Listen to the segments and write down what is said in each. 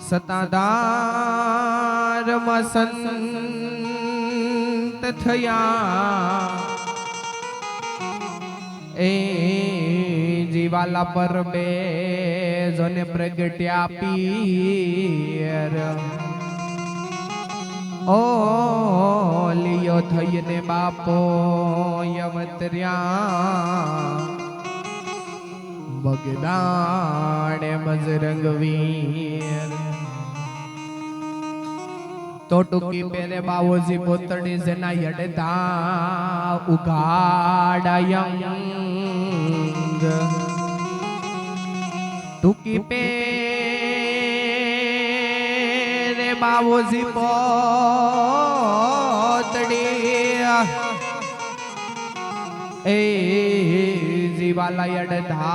સતાધાર સંત થયા એ જીવાલા પર બે જોને પ્રગટ્યા પીર ઓ લિયો થઈને બાપો યવતર્યા બગદાણે બજરંગ વીર તો ટૂંકી પેરે બાવોજી પોતડી જેના યડતા ઉગાડાયંગ ટૂંકી પેરે બાવોજી પોતડી એ જીવાલા યડતા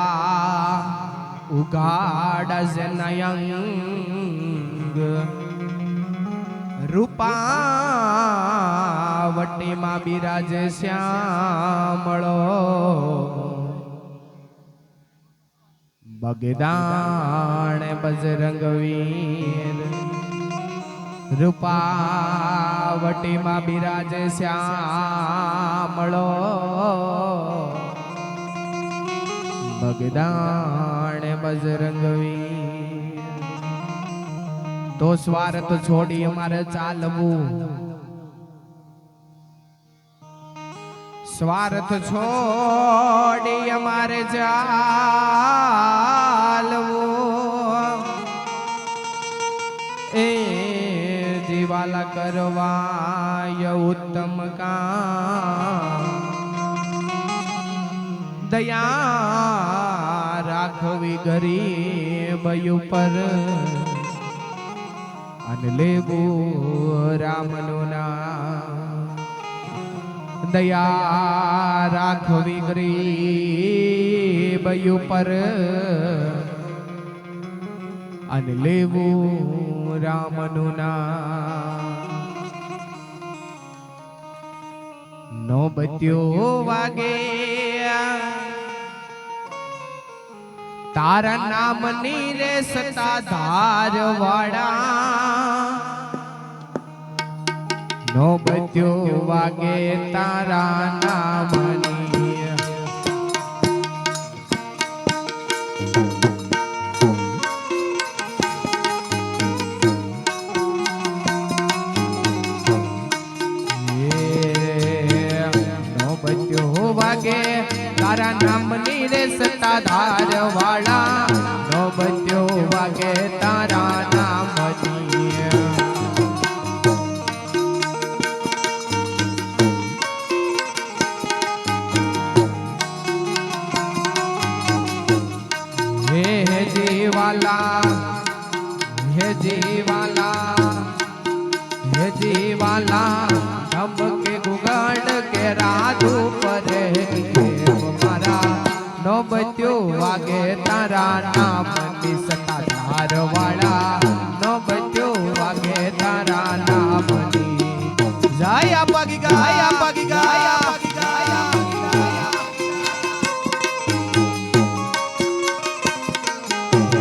ઉગાડા જેનાયંગ રૂપાવટી માં બિરાજે શ્યામળો બગદાણે બજરંગ વીર રૂપાવટી માં બિરાજે શ્યામળો બગદાણે બજરંગ વીર તો સ્વાર્થ છોડી અમારે ચાલવું સ્વાર્થ છોડી અમારે ચાલવું એ જીવાલા કરવાય ઉત્તમ કામ દયા રાખવી ગરીબ ઉપર અને લેવું રામનું નામ દયા રાખવી ગરીબ ઉપર અને લેવું રામનું નામ નોબત્યો વાગે તારા નામની રે સતાધાર વાળા નોબત્યો વાગે તારા નામની નોબત્યો વાગે તારા નામની રે સતાધાર વાળા નોબત્યો વાગે તારા નામની હે જીવાલા હે જીવાલા હે જીવાલા ધમકે ગુગળ કે રાજુ પરે નોબત્યો વાગે તારા નામની સતાધાર વાળા નોબત્યો વાગે તારા નામની જય આપગી ગાય આપગી ગાય આપગી ગાય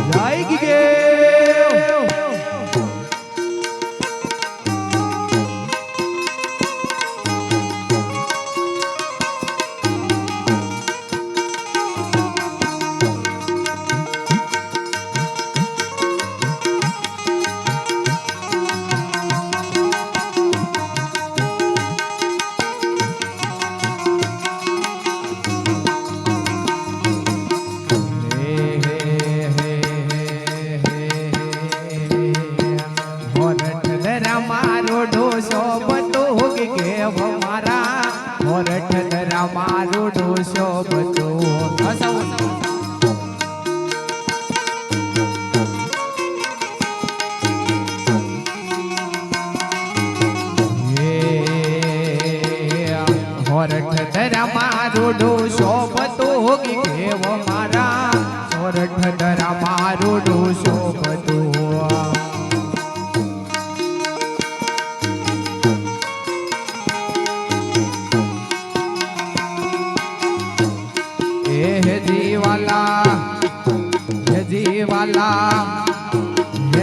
જય ગીગે મારો ડોસો બધો હોરઠ ધરા મારો ડોસો બધો કેવ મારા હોરઠ ધરા મારો ડોસો બધો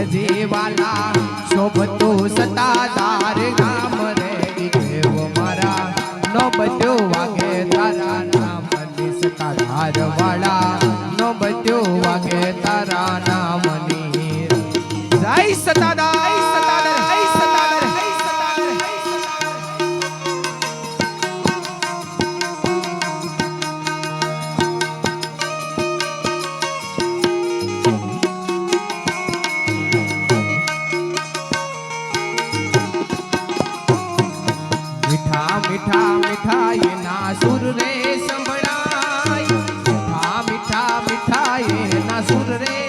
જીવાલા શોભતું સતાધાર ગામ રે દેવ મારા નો બધું વાગે તારા નામની સતાધાર વાળા નો બધું વાગે તારા નામની જય સતાધાર મીઠા મીઠા એના સુર રે સંભળાય મીઠા મીઠા એના સુર રે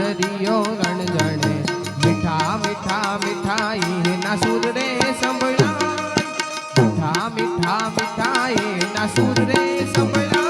રણજણે મીઠા મીઠા મીઠાઈ ના સુર રે સંભળાય મીઠા મીઠા મીઠાઈ ના સુર રે સંભળાય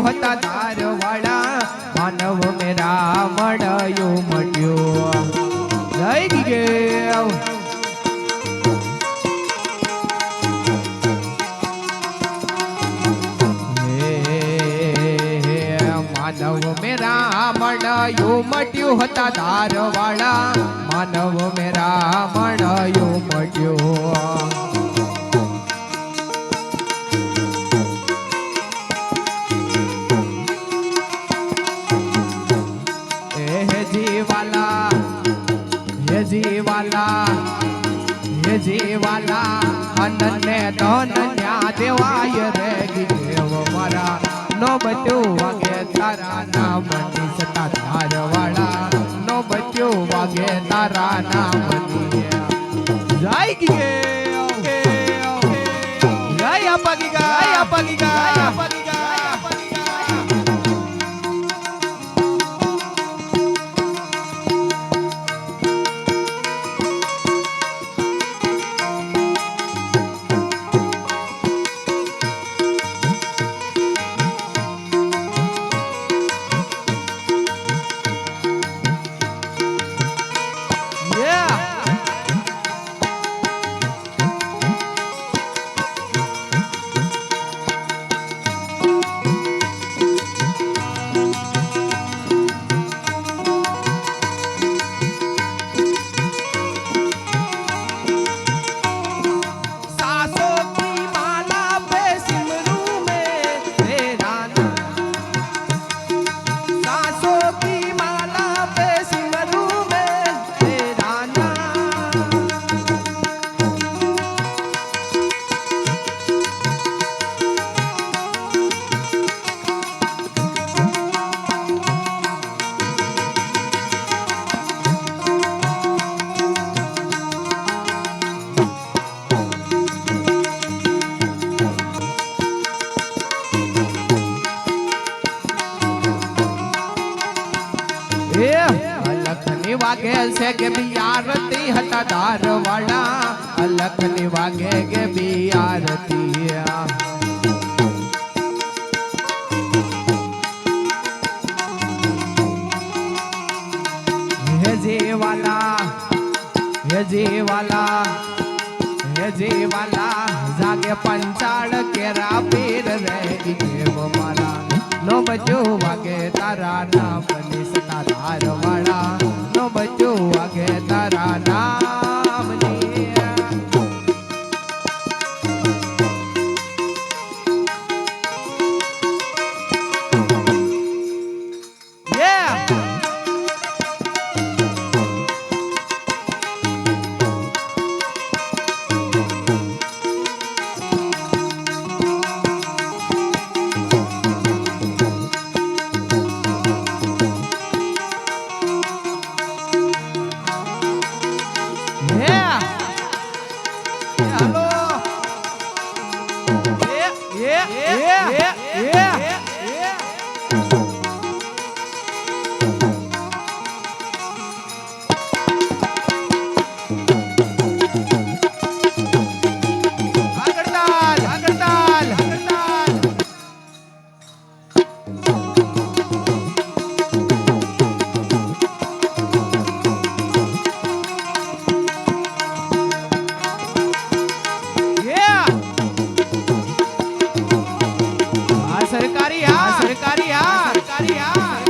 હતા ધારવાડા માનવ મેરા મળ્યો મટ્યો જય ગીગેવ માનવ મેરા મળ્યો મટ્યો હતા ધારવાડા માનવ મેરા મળ્યો મટ્યો જીવાલા અનને ધન ન્યા દેવાય રે દેવ મારા નો બચ્યું વાગે તારા નામની સતાધાર વાળા નો બચ્યું વાગે તારા નામની જય ગીગે જય અપાગી ગા અલખની વાગે છે કે બિયારતી હતા ધારવાડા અલખની વાગે કે બિયારતી હે જીવાલા જાગે પંચાળ કેરા પીર રે દેવ મારા નો બચ્યો વાગે તારા નામની સતાધાર વાળા નો બચ્યો વાગે તારા નામની Yeah! સરકારી હાર સરકારી હાર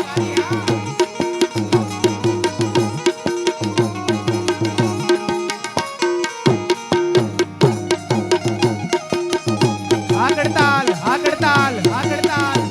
આગળ તાલ આગળ તાલ આગળ તાલ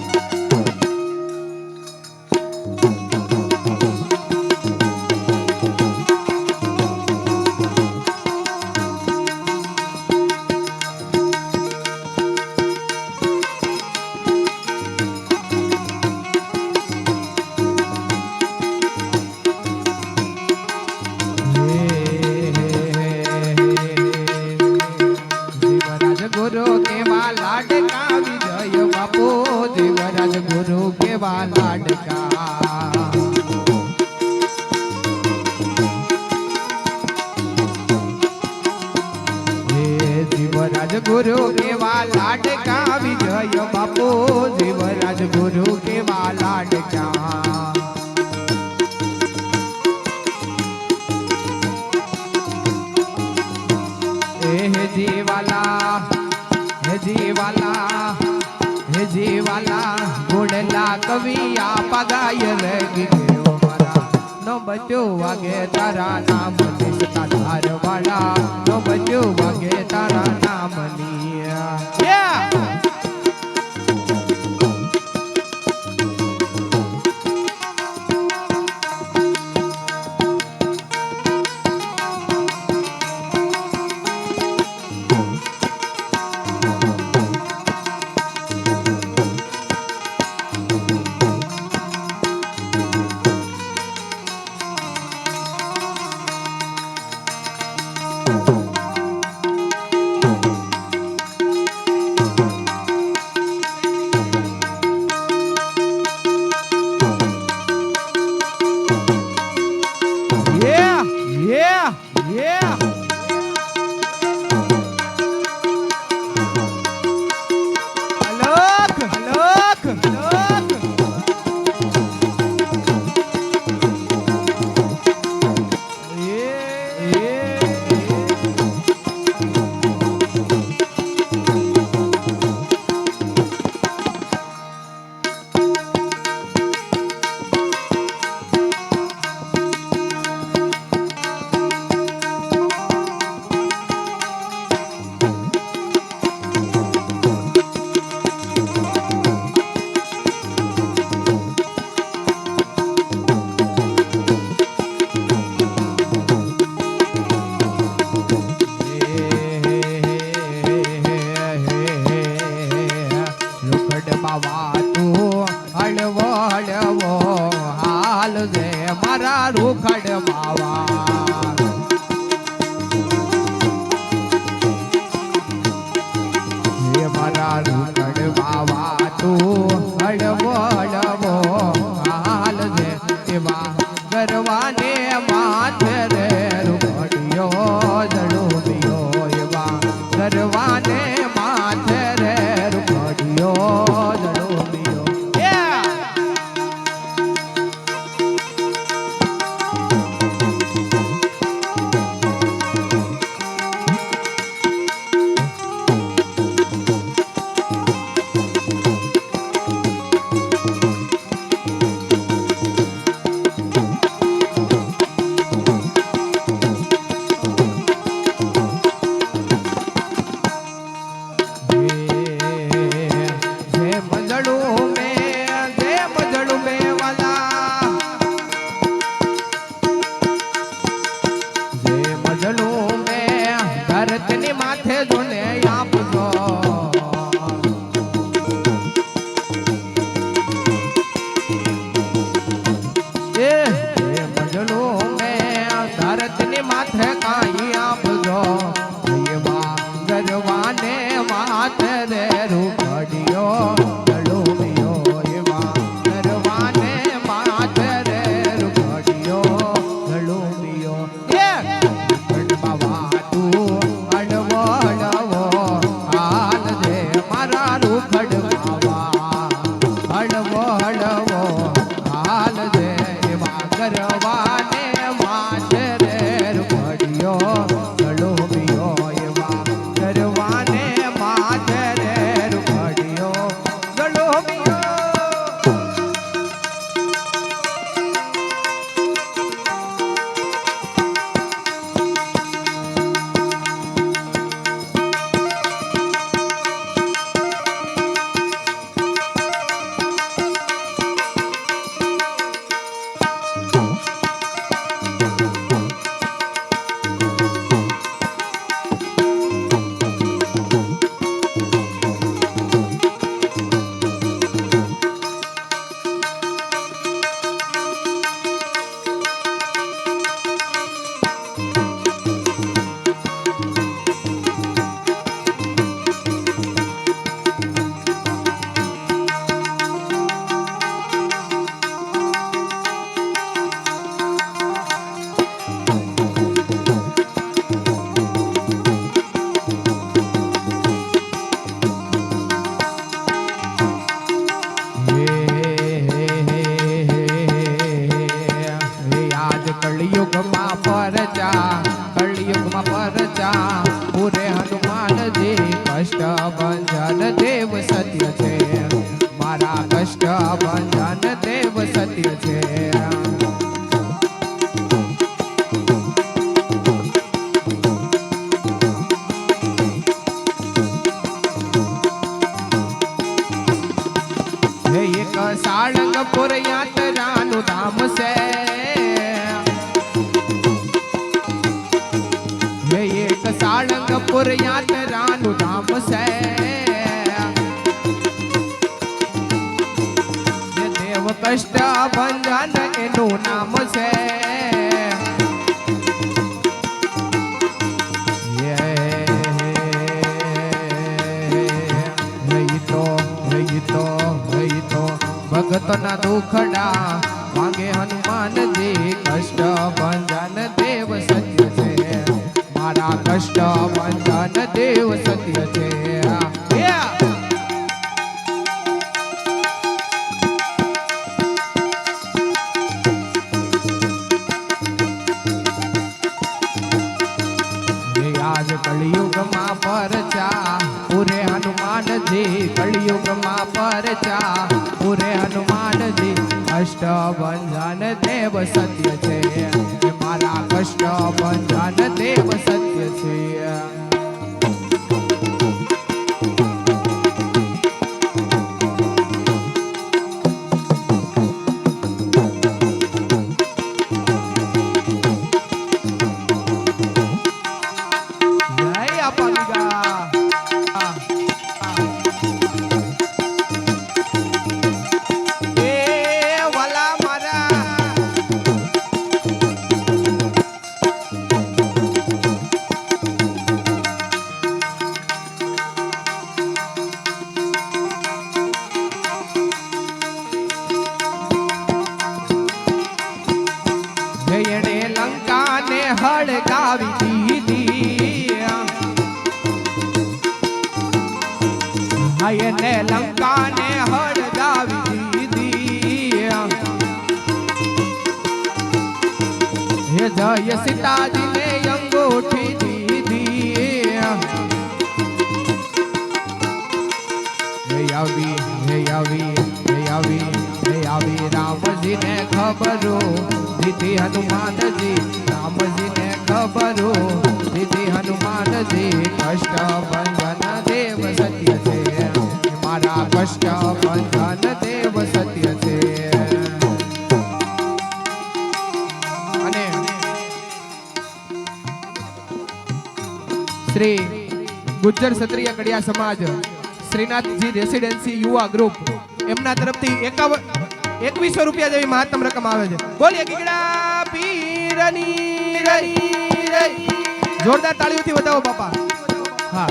ગુરુ કેવા લાડકા વિજય બાપુ દેવરાજ ગુરુ કેવા લાડકા હે દેવરાજ ગુરુ કેવા લાડકા વિજય બાપુ દેવરાજ ગુરુ કેવા લાડકા હે જીવાલા હે જીવાલા ગોડલા કવિયા પગાય લગી ગયો મારા નો બચ્યો વાગે તારા નામ તાર વાળા નો બચ્યો વાગે તારા નામ મારા રૂખડ બાવા મારા રૂખડ બાવા તું હળવો હળવો હાલ છે એવા ગરવાને માથે રે રૂખડિયો જડુબિયો એવા ગરવાને માથે રે રૂખડિયો જડુબિયો ભરતની માથે જોને આપજો એ મજલો મે ભરતની માથે કાઈ આપજો એવા ગરવાને માથે રે રૂખડિયો જડુબિયો એવા ગરવાને માથે રે રૂખડિયો જડુબિયો ગરવાને માથે રે રૂખડિયો જડુબિયો એવા ગરવાને માથે રે રૂખડિયો જડુબિયો भंजन देव सत्य छे। एक साळंगपुर यात्रानु धाम से, एक साळंगपुर यात्रानु धाम से, देव कष्ट भंजन एनु नाम से। भगतना दुखड़ा मांगे हनुमान जी, कष्ट भंजन देव सत्य छे, मारा कष्ट भंजन देव सत्य छे। आज कलयुग मां परचा पूरे हनुमान जी, कलयुग मां परचा पूरे हनुमान जी, कष्ट भंजन देव सत्य छे, मारा कष्ट भंजन देव सत्य छे। लंका ने हड़गावी दीदी, ने लंका ने हड़गावी दीदी, हे जय सीताजी ने अंगूठी दीदी, हे आवी हे आवी हे आवी हे आवी राम जी ने खबरो दीदी हनुमान जी, राम जी ने खबरो दीदी हनुमान जी, कष्ट भंजन देव सत्य छे, मारा कष्ट भंजन देव सत्य छे। અને શ્રી ગુજ્જર ક્ષત્રિય કડિયા સમાજ શ્રીનાથજી રેસિડેન્સી યુવા ગ્રુપ એમના તરફથી 2100 રૂપિયા જેવી મહત્તમ રકમ આવે છે। બોલીએ ગીગડા પીરની જોરદાર તાળીઓથી વધાવો બાપા। હા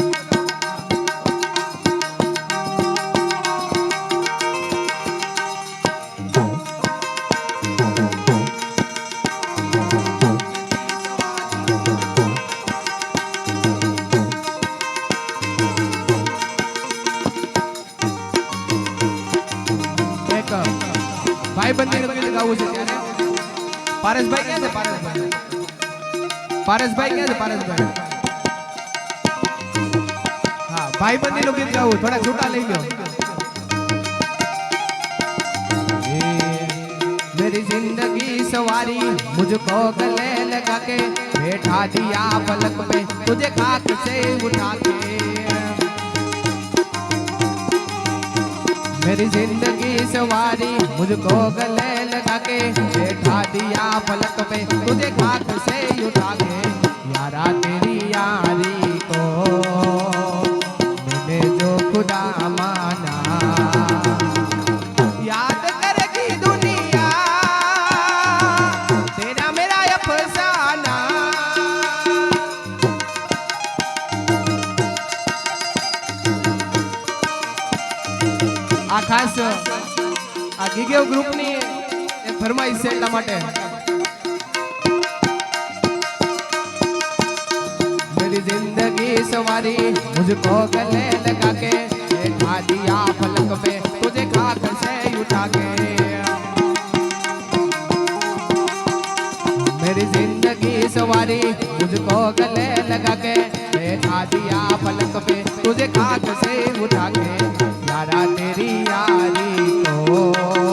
ભાઈબંધી નું ગીત ગાવું છે ત્યારે પારસભાઈ ક્યાં છે? પારસભાઈ ક્યાં છે? પારસભાઈ હા ભાઈબંધી નું ગીત ગાવું, થોડા છૂટા લઈ લો। मेरी जिंदगी सवारी मुझको गले लगा के, बैठा दिया पलक पे तुझे खाक से उठा के। मेरी जिंदगी सवारी मुझको गले लगा के, बैठा दिया पलक पे तुझे खाक से उठा के। यारा तेरी यारी को मैंने जो खुदा माना, याद करेगी दुनिया तेरा मेरा अफसाना। आ खास आ ગીગેવ ગ્રુપની એક ફરમાઈશ છે એટલા માટે। मेरी जिंदगी सवारी मुझको गले लगा के, बैठा दिया पलक पे तुझे खाक से उठा के। मेरी जिंदगी सवारी मुझको गले लगा के, बैठा दिया पलक पे तुझे खाक से उठा के। यारा तेरी यारी को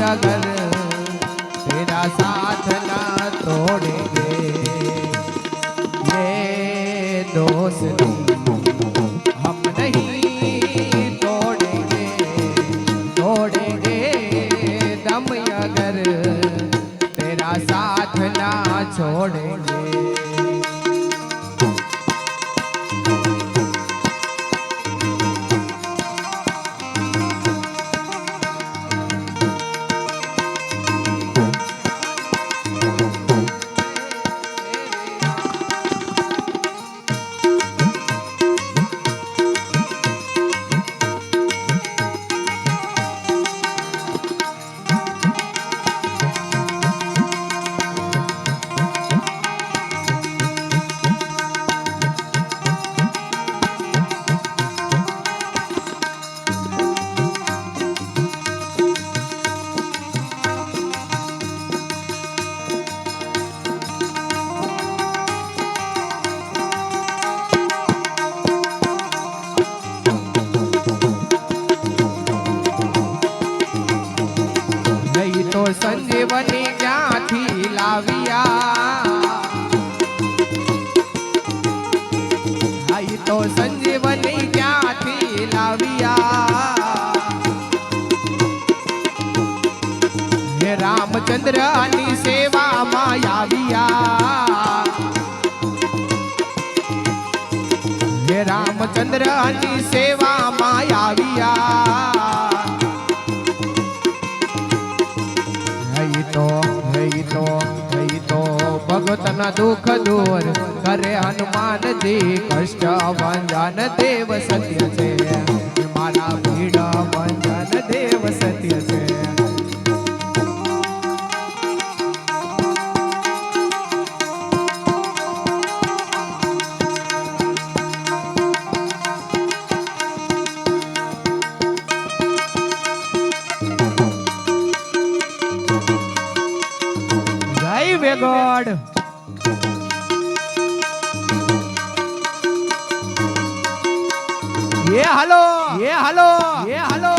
अगर तेरा साथ ना तोड़ेंगे ये दोस्ती हम नहीं तोड़ेंगे तोड़ेंगे दम अगर तेरा साथ ना छोड़ेंगे। संजीवनी क्यांथी लाविया आई तो संजीवनी क्यांथी लाविया हे रामचंद्र आनी सेवा मायाविया हे रामचंद्र आनी सेवा मायाविया भगतना दुख दूर करे हनुमान जी कष्ट भंजन देव सत्य से मारा भीड़ भंजन देव सत्य से। गॉड ये हलो ये हलो ये हलो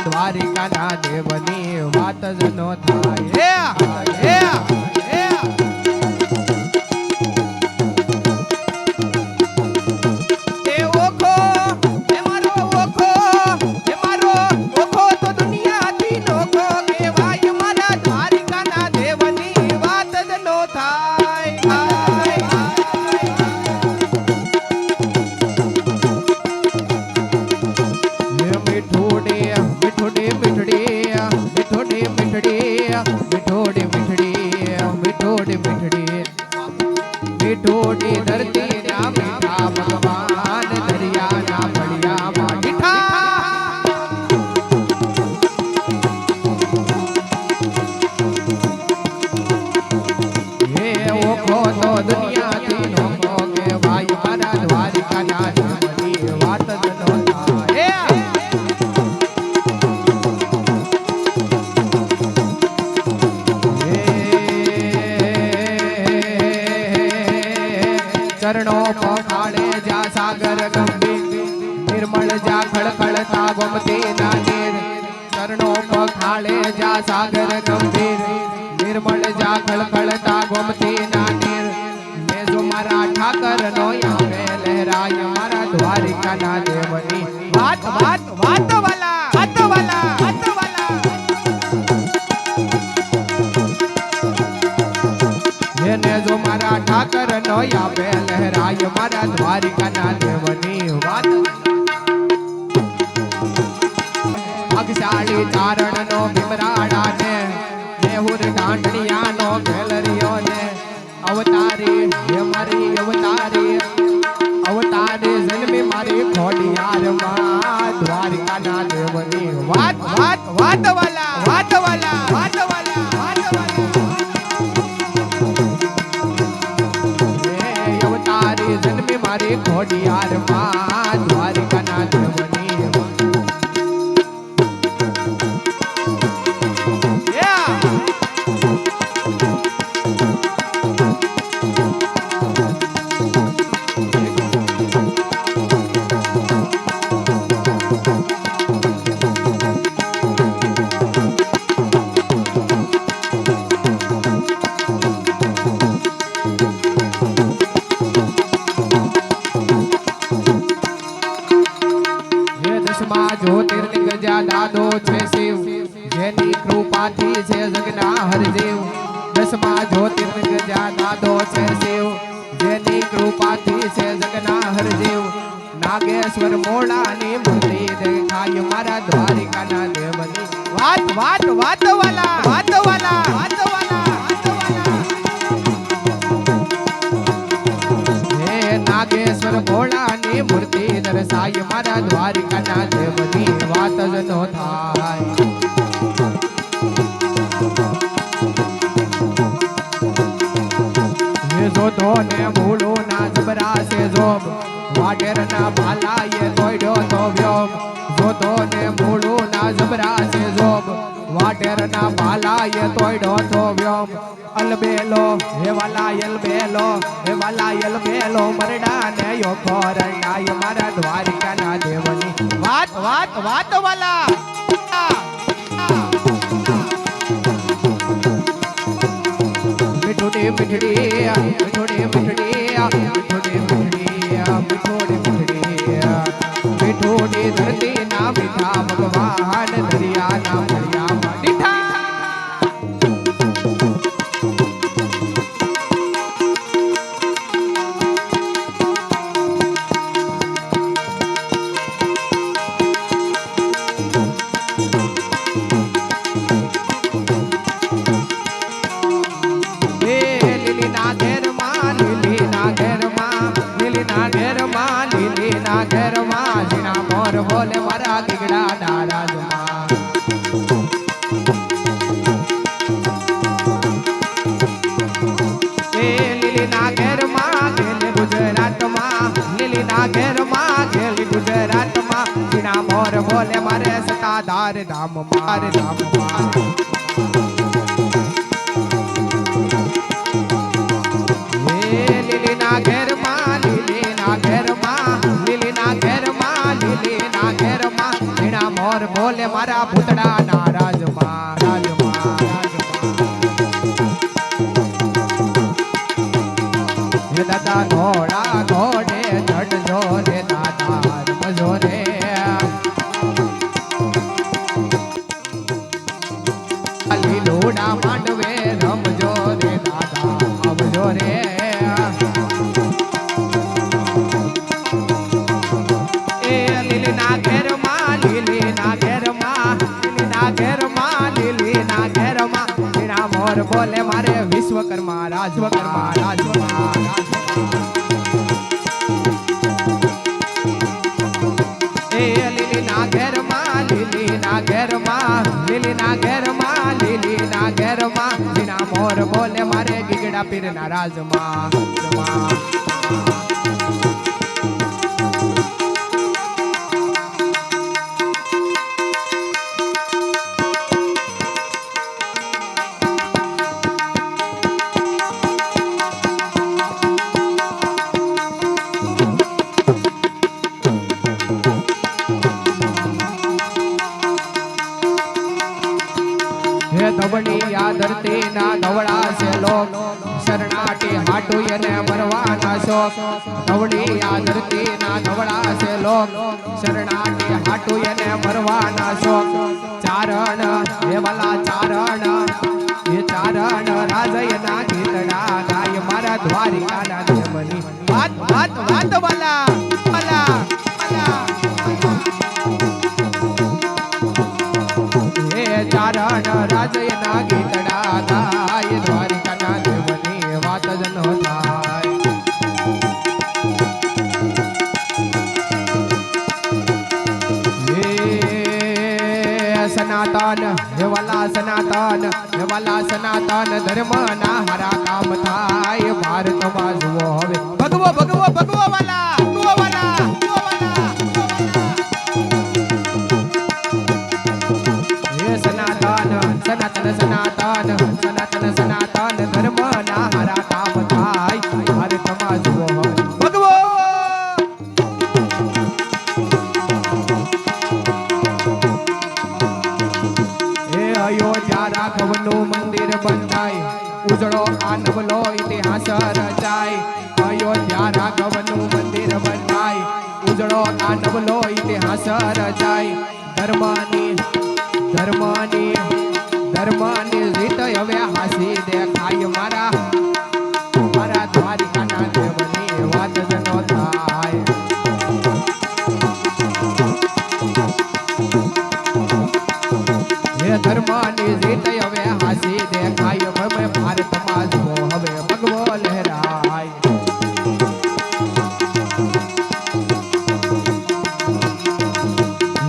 દ્વારિકાના દેવની વાત જ નો થાય ચરણો પખાડે જા સાગર ગંભીર નિર્મળ જા ખળખળતા ગોમતી ના નીર ચરણો પખાડે જા સાગર ગંભીર નિર્મળ જા ખળખળતા ગોમતી ના નીર મે જો મારા ઠાકર નો આવે લહેરાય મારા દ્વારિકા ના દેવની વાત વાત વાત વાલા વાત વાલા વાત વાલા નો આપે લહેરાય મારા દ્વારિકાના દેવની વાત અગશાળી ચારણ નો ભીમરાડા ને દેહુર ગાંઠણિયા નો ગેલરિયો ને અવતારી હે મારી અવતારે જન્મે મારી ખોડિયાર માં દ્વારિકાના દેવની વાત વાલા અવતારી જન્મે મારી ખોડિયાર માં દ્વારિકાના દેવની જ્યોતિર્લિંગ જ્યાં દાદો છે શિવ જેની કૃપાથી છે જગના હરદેવ દસમા જ્યોતિર્લિંગ જ્યાં દાદો છે શિવ જેની કૃપાથી છે જગના હરદેવ નાગેશ્વર મોડાની મૂર્તિ દેખાય મારા દ્વારિકાના દેવની વાત વાલા હે નાગેશ્વર મોડાની મૂર્તિ દર્શાય મારા દ્વારિકાના દેવની વાત જ નો થાય જોતો ને ભૂલો ના જબરા છે જોબ વાટેર ના ભાલાએ દોડ્યો તો વ્યોમ જોતો ને ભૂલો ના જબરા છે જોબ વાટેર ના ભાલાએ દોડ્યો તો વ્યોમ અલબેલો હે વાલા અલબેલો મરડા ને યો કોરડાય મારા દ્વારિકાના દેવની વાત વાલા મીઠોડી ધરતી ના મીઠા ભગવાન દરિયા ના દરિયા મીઠા બોલે મારા ગીગડા નારાજમાં એ લીલીના ઘેરમાં ગેલી ગુજરાતમાં લીલીના ઘેરમાં ગેલી ગુજરાતમાં ઝીણા મોર બોલે મારે સતાધાર ધામમાં લીલીના ઘેરમાં ઝીણા મોર બોલે મારા ભૂતડા ના રાજમાં હે દાદા ઘોડા ઘોડે ચડજો રે દાદા રમજો રે લીલોડા માંડવે રમજો રે દાદા આવજો રે લીલીના ઘેરમાં ઝીણા મોર બોલે મારે વિશ્વકર્મા રાજકર્મા એ લીલીના ઘેરમાં ઝીણા મોર બોલે મારે ગીગડા પીરના રાજમાં ધવળિયા ધરતી ના ધવળા છે લોક શરણાટી હાટુ એને મરવાના શોક ધવળિયા ધરતી ના ધવળા છે લોક શરણાટી હાટુ એને મરવાના શોક ચારણ હે વાલા ચારણ એ ચારણ રાજય ના ગીતડા ગાય મારા દ્વારિકાના દેવની વાત વાત વાત વાલા વાલા વાલા એ ચારણ રાજય ના ગીતડા ગાય દ્વારિકાના દેવની વાત જ ન થાય સનાતન વાલા સનાતન વાલા સનાતન ધર્મ ના હારા કામ થાય ભારતમાં જુઓ હવે ભગવો ભગવો ભગવો વાલા ભગવો વાલા ભગવો વાલા હે સનાતન સનાતન સનાતન સનાતન સનાતન ધર્મ ના હારા કામ થાય ભારતમાં જુઓ હવે ભગવો અયોધ્યા રાઘવનું મંદિર બંધાય ઉજળો આનવલો ઇતિહાસ રચાય અયોધ્યા રાઘવનું મંદિર બંધાય ઉજળો આનવલો ઇતિહાસ રચાય ધર્મની ધર્મની ધર્મની રીત હવે હાસી દેખાય મારા મારા દ્વારિકાના દેવની વાત જ ન થાય ધર્મની રીત હવે હાસી દેખાય હવે ભારતમાં જુઓ હવે ભગવો લહેરાય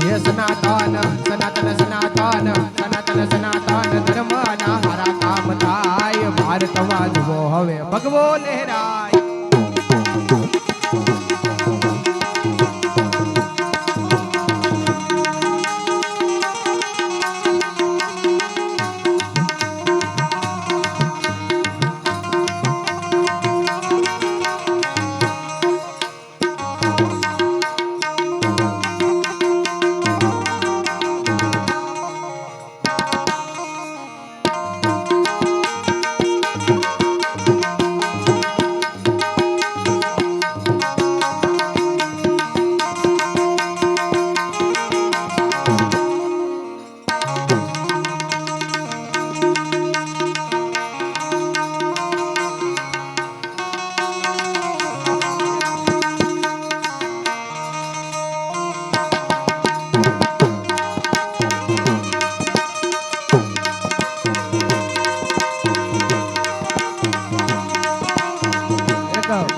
હે સનાતન સનાતન સનાતન સનાતન સનાતન ધર્મ ના હારા કામ થાય ભારતમાં જુઓ હવે ભગવો લહેરાય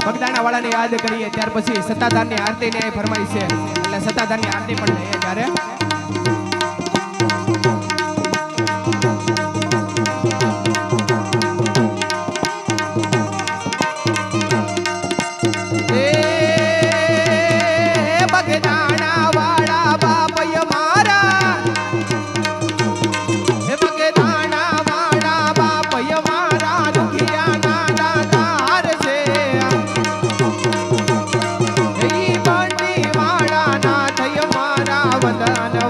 બગદાણા વાળાને યાદ કરીએ ત્યાર પછી સત્તાધારની આરતી ને ફરમાઈ છે એટલે સત્તાધારની આરતી પણ લઈએ ત્યારે બગદાણા વાળા બાપય મારા બગદાણા વાળા બાપય મારા દુખિયા ના દાતાર છે બંડી વાળા ના થય મારા વદન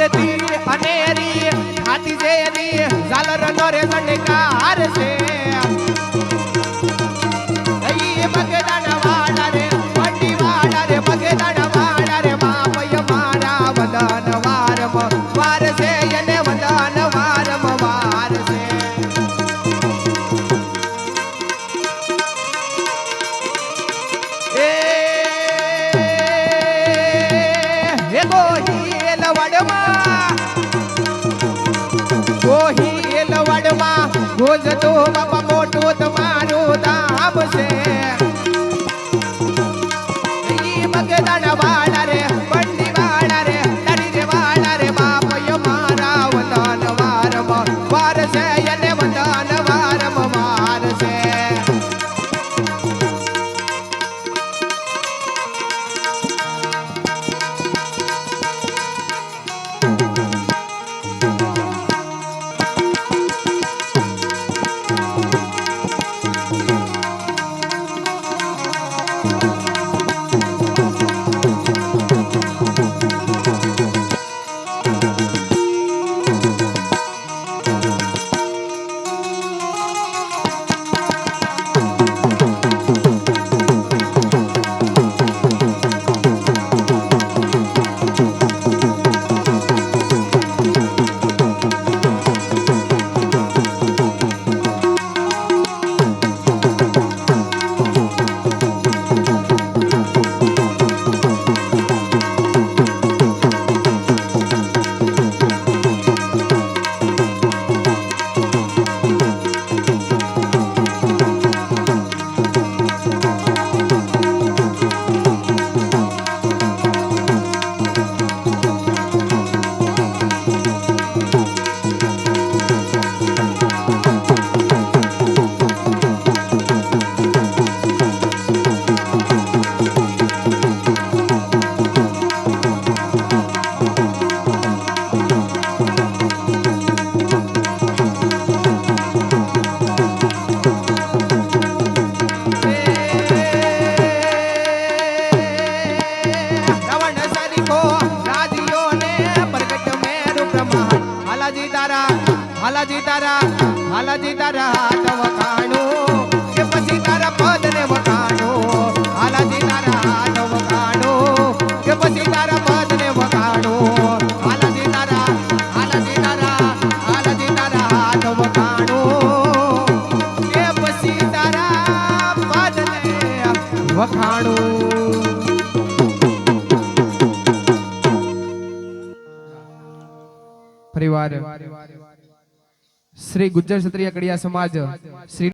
પરથી અનેરી હાથી જેની ઝાલર નો રે જણકાર છે એ બગદાન વાળા રે પંડી વાળા રે બગદાન વાળા રે બાપય મારા વદન વારમ વાર છે એને વદન વારમ વાર છે એ ગોહિલ વડમાં ગોજતો બાપા મોટું તમારું ધામ છે બગદાન વાળા રે પંડી વાળા રે તારી રે વાળા રે બાપય મારા વદન વારમ વાર છે એને વદન વારમ વાર છે હાલાજી તારા હાથ વખાણું કે પછી તારા પદ ને વખાણું હાલાજી તારા હાથ વખાણું કે પછી તારા પદ ને વખાણું હાલાજી તારા હાથ વખાણું કે પછી તારા પદ ને વખાણું પરિવાર શ્રી ગુજ્જર ક્ષત્રિય કડિયા સમાજ શ્રી